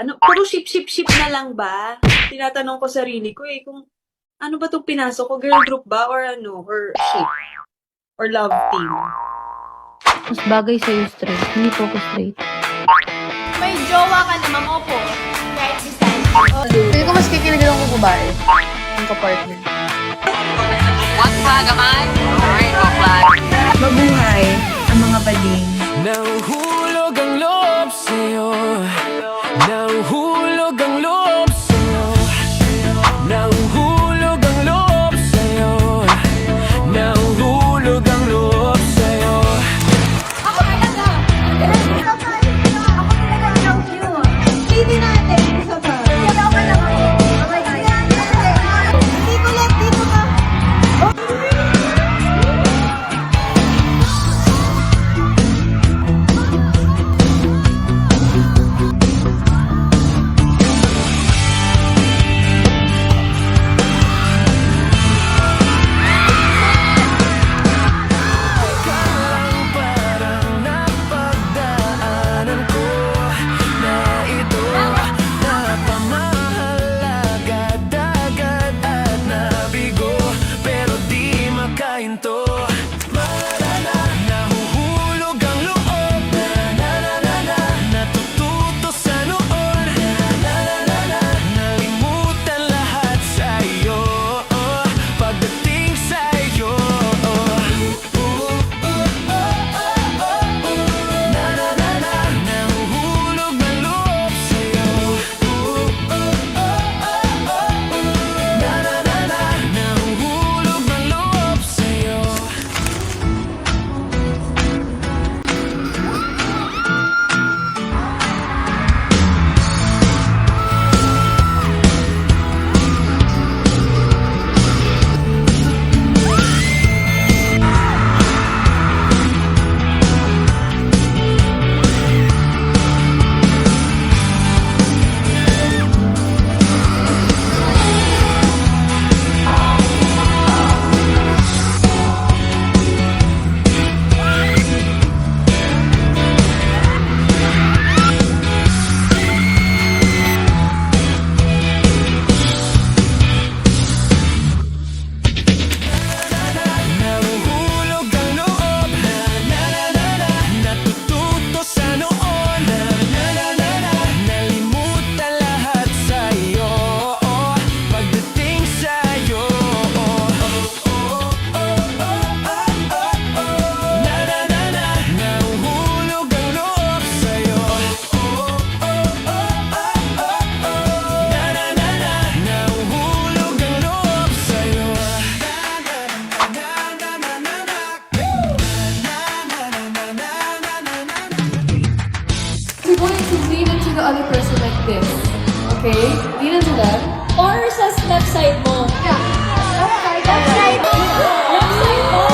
Ano, puro ship na lang ba? Tinatanong ko sarili ko eh, kung ano ba 'tong pinasok ko, girl group ba or ano, or ship, or love team? Mas bagay sa'yo straight, hindi po ako straight. May jowa ka na, mamopo. Kahit design. Hindi ko mas kikilig lang kung babae. Yung kapartner. One flag naman, rainbow flag. Mabuhay ang mga bading. Nahuhulog ang loob sa'yo. Nahuhulog ang loob sa'yo. Nahuhulog ang loob sa'yo. Nahuhulog ang loob sa'yo. Ako talaga. Ako talaga love you. Hindi natin. Isa pa. Kaya ako lang ako. Okay, kaya hindi ko lang dito ka. Parang napagdaanan ko na ito. Napamahalaga, dagat at nabigo, pero di makahinto. Nahuhulog ang loob, natututo sa noon, nalimutan lahat sa'yo, pagdating sa'yo. Nahuhulog ang loob sa'yo. Nahuhulog ang loob sa'yo. Nahuhulog ang loob, natututo sa noon, nalimutan lahat sa'yo, pagdating sa'yo. Nahuhulog ang loob sa'yo. Nahuhulog ang loob sa'yo. You're going to lean into the other person like this. Okay? Lean into them. Or sa left side mo. Left side. Left side mo. Left side mo.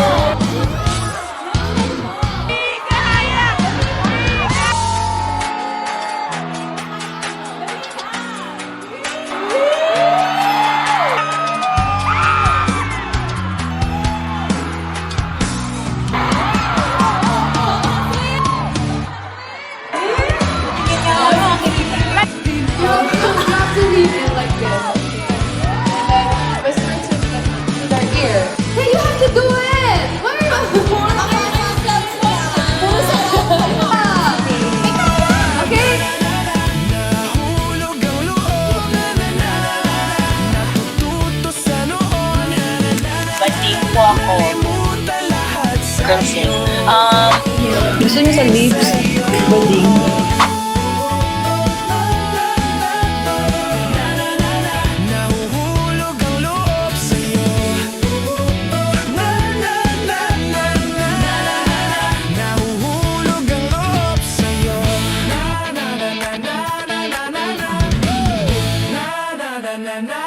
You have to lean in like this. And then whisper to their ear. Hey, you have to do it! Why are you Okay? Nahulog ang loob, natututo sa noon, Bading po ako. nalimutan lahat Kasi, sa'yo. Gusto niyo sa lips? Bading. Nahuhulog ang loob sa'yo. Nahuhulog ang loob sa'yo. Na na na na na na na na na na na na na.